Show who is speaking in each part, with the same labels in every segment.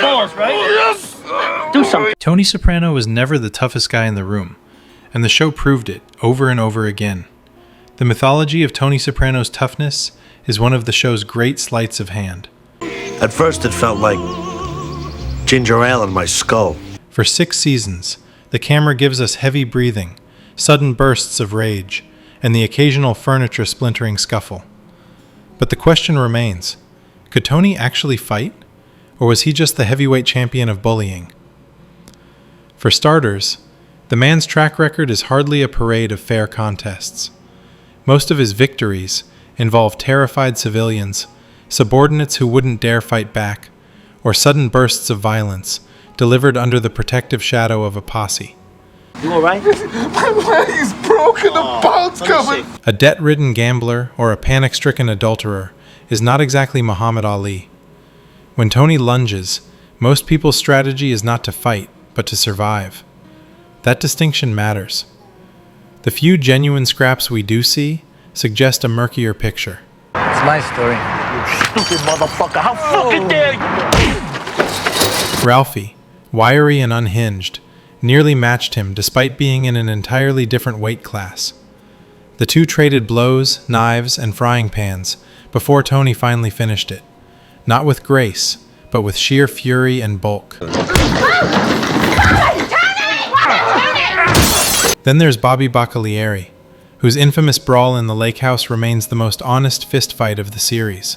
Speaker 1: got balls, right? Yes! Do something.
Speaker 2: Tony Soprano was never the toughest guy in the room, and the show proved it over and over again. The mythology of Tony Soprano's toughness is one of the show's great sleights of hand.
Speaker 3: At first it felt like ginger ale in my skull.
Speaker 2: For 6 seasons, the camera gives us heavy breathing, sudden bursts of rage, and the occasional furniture splintering scuffle. But the question remains, could Tony actually fight? Or was he just the heavyweight champion of bullying? For starters, the man's track record is hardly a parade of fair contests. Most of his victories involve terrified civilians, subordinates who wouldn't dare fight back, or sudden bursts of violence delivered under the protective shadow of a posse.
Speaker 1: You alright?
Speaker 4: My leg's broken, the bone's coming.
Speaker 2: A debt-ridden gambler or a panic-stricken adulterer is not exactly Muhammad Ali. When Tony lunges, most people's strategy is not to fight, but to survive. That distinction matters. The few genuine scraps we do see suggest a murkier picture.
Speaker 1: It's my story. You stupid motherfucker. How fucking dare you?
Speaker 2: Ralphie, wiry and unhinged, nearly matched him despite being in an entirely different weight class. The two traded blows, knives, and frying pans before Tony finally finished it, not with grace, but with sheer fury and bulk. Then there's Bobby Bacalieri, whose infamous brawl in the lake house remains the most honest fistfight of the series.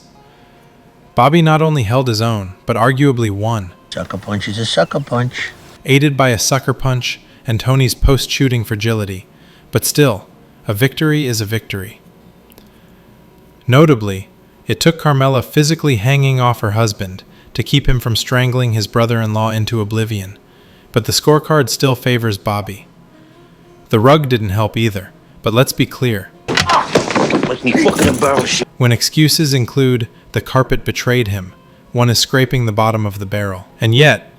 Speaker 2: Bobby not only held his own, but arguably won.
Speaker 3: Sucker punch is a sucker punch.
Speaker 2: Aided by a sucker punch and Tony's post-shooting fragility, but still, a victory is a victory. Notably, it took Carmela physically hanging off her husband to keep him from strangling his brother-in-law into oblivion, but the scorecard still favors Bobby. The rug didn't help either, but let's be clear.
Speaker 3: Make me fucking embarrass you.
Speaker 2: When excuses include the carpet betrayed him, one is scraping the bottom of the barrel. And yet,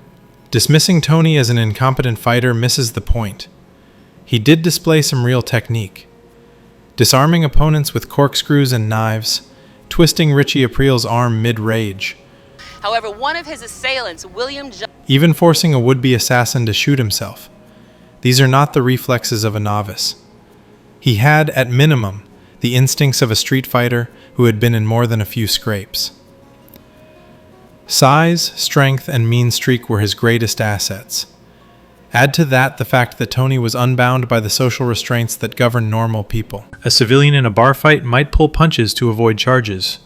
Speaker 2: dismissing Tony as an incompetent fighter misses the point. He did display some real technique. Disarming opponents with corkscrews and knives, twisting Richie April's arm mid-rage.
Speaker 5: However, one of his assailants, William
Speaker 2: Even forcing a would-be assassin to shoot himself. These are not the reflexes of a novice. He had, at minimum, the instincts of a street fighter who had been in more than a few scrapes. Size, strength, and mean streak were his greatest assets. Add to that the fact that Tony was unbound by the social restraints that govern normal people. A civilian in a bar fight might pull punches to avoid charges.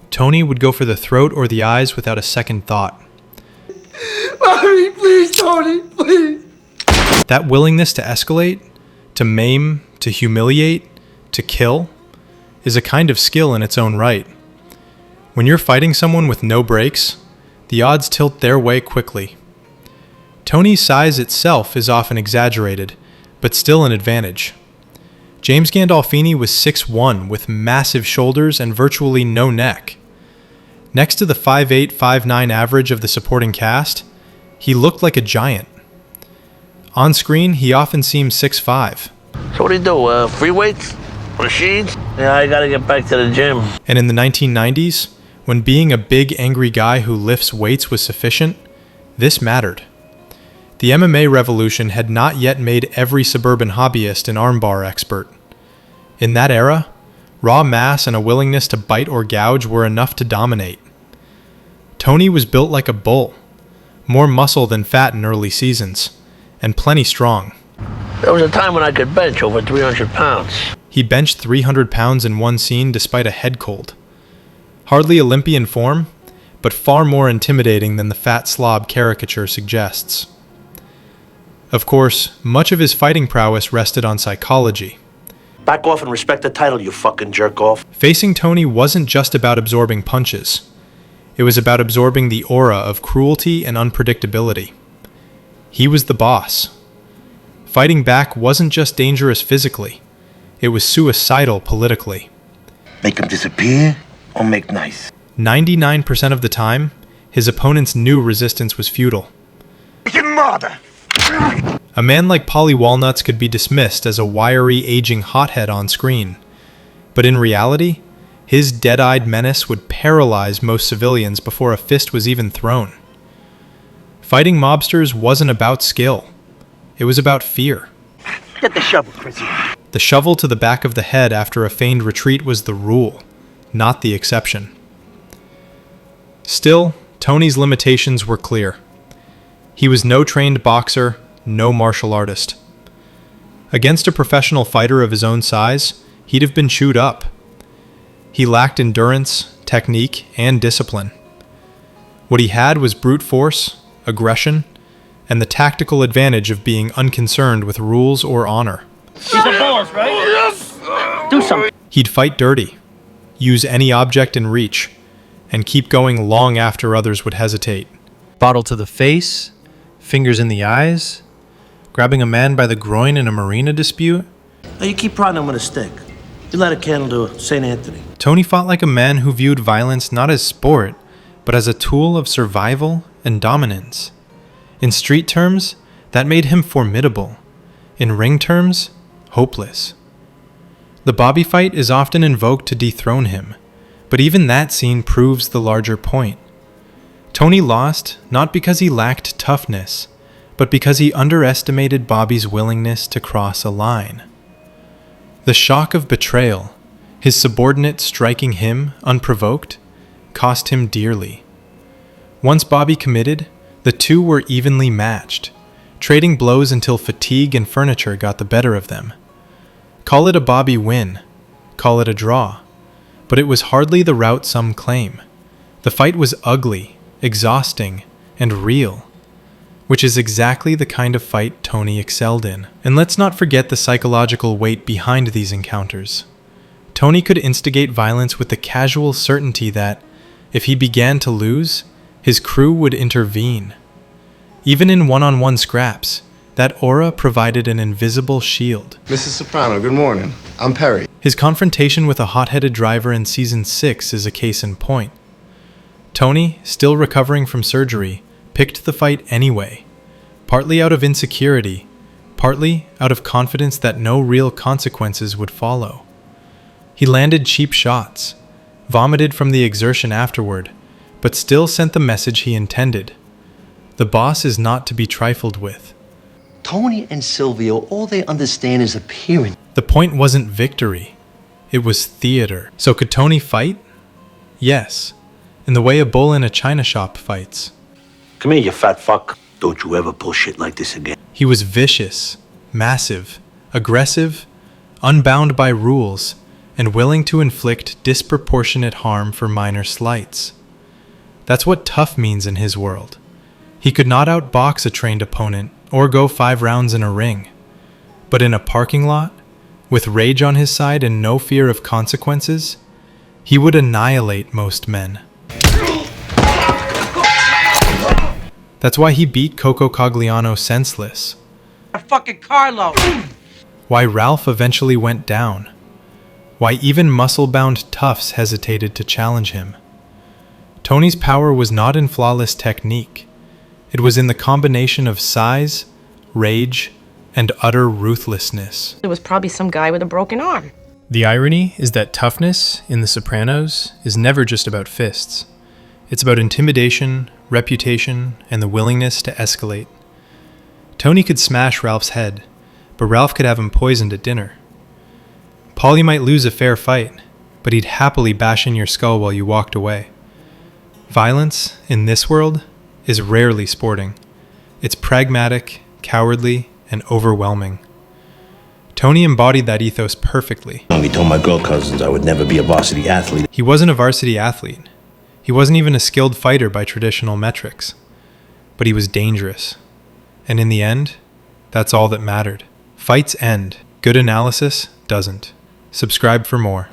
Speaker 2: Tony would go for the throat or the eyes without a second thought.
Speaker 4: Mommy, please, Tony, please.
Speaker 2: That willingness to escalate, to maim, to humiliate, to kill, is a kind of skill in its own right. When you're fighting someone with no brakes, the odds tilt their way quickly. Tony's size itself is often exaggerated, but still an advantage. James Gandolfini was 6'1" with massive shoulders and virtually no neck. Next to the 5'8", 5'9" average of the supporting cast, he looked like a giant. On screen, he often seemed 6'5".
Speaker 3: So what do you do, free weights? Machines? Yeah, I gotta get back to the gym.
Speaker 2: And in the 1990s, when being a big, angry guy who lifts weights was sufficient, this mattered. The MMA revolution had not yet made every suburban hobbyist an armbar expert. In that era, raw mass and a willingness to bite or gouge were enough to dominate. Tony was built like a bull, more muscle than fat in early seasons, and plenty strong.
Speaker 3: There was a time when I could bench over 300 pounds.
Speaker 2: He benched 300 pounds in one scene despite a head cold. Hardly Olympian form, but far more intimidating than the fat slob caricature suggests. Of course, much of his fighting prowess rested on psychology.
Speaker 3: Back off and respect the title, you fucking jerk off.
Speaker 2: Facing Tony wasn't just about absorbing punches. It was about absorbing the aura of cruelty and unpredictability. He was the boss. Fighting back wasn't just dangerous physically. It was suicidal politically.
Speaker 3: Make him disappear or make nice.
Speaker 2: 99% of the time, his opponents knew resistance was futile.
Speaker 4: Your mother.
Speaker 2: A man like Paulie Walnuts could be dismissed as a wiry, aging hothead on screen. But in reality, his dead-eyed menace would paralyze most civilians before a fist was even thrown. Fighting mobsters wasn't about skill. It was about fear.
Speaker 1: Get the shovel, Chrissy.
Speaker 2: The shovel to the back of the head after a feigned retreat was the rule, not the exception. Still, Tony's limitations were clear. He was no trained boxer, no martial artist. Against a professional fighter of his own size, he'd have been chewed up. He lacked endurance, technique, and discipline. What he had was brute force, aggression, and the tactical advantage of being unconcerned with rules or honor.
Speaker 1: He's a boss, right? Yes! Do something.
Speaker 2: He'd fight dirty, use any object in reach, and keep going long after others would hesitate. Bottle to the face, fingers in the eyes, grabbing a man by the groin in a marina dispute.
Speaker 6: Oh, you keep prodding him with a stick. You light a candle to St. Anthony.
Speaker 2: Tony fought like a man who viewed violence not as sport, but as a tool of survival and dominance. In street terms, that made him formidable. In ring terms, hopeless. The Bobby fight is often invoked to dethrone him, but even that scene proves the larger point. Tony lost not because he lacked toughness, but because he underestimated Bobby's willingness to cross a line. The shock of betrayal, his subordinate striking him unprovoked, cost him dearly. Once Bobby committed, the two were evenly matched, trading blows until fatigue and furniture got the better of them. Call it a Bobby win, call it a draw, but it was hardly the route some claim. The fight was ugly, exhausting, and real, which is exactly the kind of fight Tony excelled in. And let's not forget the psychological weight behind these encounters. Tony could instigate violence with the casual certainty that, if he began to lose, his crew would intervene. Even in one-on-one scraps, that aura provided an invisible shield.
Speaker 4: Mrs. Soprano, good morning. I'm Perry.
Speaker 2: His confrontation with a hot-headed driver in Season 6 is a case in point. Tony, still recovering from surgery, picked the fight anyway, partly out of insecurity, partly out of confidence that no real consequences would follow. He landed cheap shots, vomited from the exertion afterward, but still sent the message he intended. The boss is not to be trifled with.
Speaker 7: Tony and Silvio, all they understand is appearance.
Speaker 2: The point wasn't victory. It was theater. So could Tony fight? Yes, in the way a bull in a china shop fights.
Speaker 6: Come here, you fat fuck. Don't you ever pull shit like this again.
Speaker 2: He was vicious, massive, aggressive, unbound by rules, and willing to inflict disproportionate harm for minor slights. That's what tough means in his world. He could not outbox a trained opponent or go 5 rounds in a ring. But in a parking lot, with rage on his side and no fear of consequences, he would annihilate most men. That's why he beat Coco Cogliano senseless.
Speaker 8: Fucking Carlo!
Speaker 2: Why Ralph eventually went down. Why even muscle-bound toughs hesitated to challenge him. Tony's power was not in flawless technique. It was in the combination of size, rage, and utter ruthlessness.
Speaker 9: It was probably some guy with a broken arm.
Speaker 2: The irony is that toughness in The Sopranos is never just about fists. It's about intimidation, reputation, and the willingness to escalate. Tony could smash Ralph's head, but Ralph could have him poisoned at dinner. Paulie might lose a fair fight, but he'd happily bash in your skull while you walked away. Violence, in this world, is rarely sporting. It's pragmatic, cowardly, and overwhelming. Tony embodied that ethos perfectly.
Speaker 6: I told my girl cousins I would never be a varsity athlete.
Speaker 2: He wasn't a varsity athlete. He wasn't even a skilled fighter by traditional metrics. But he was dangerous. And in the end, that's all that mattered. Fights end. Good analysis doesn't. Subscribe for more.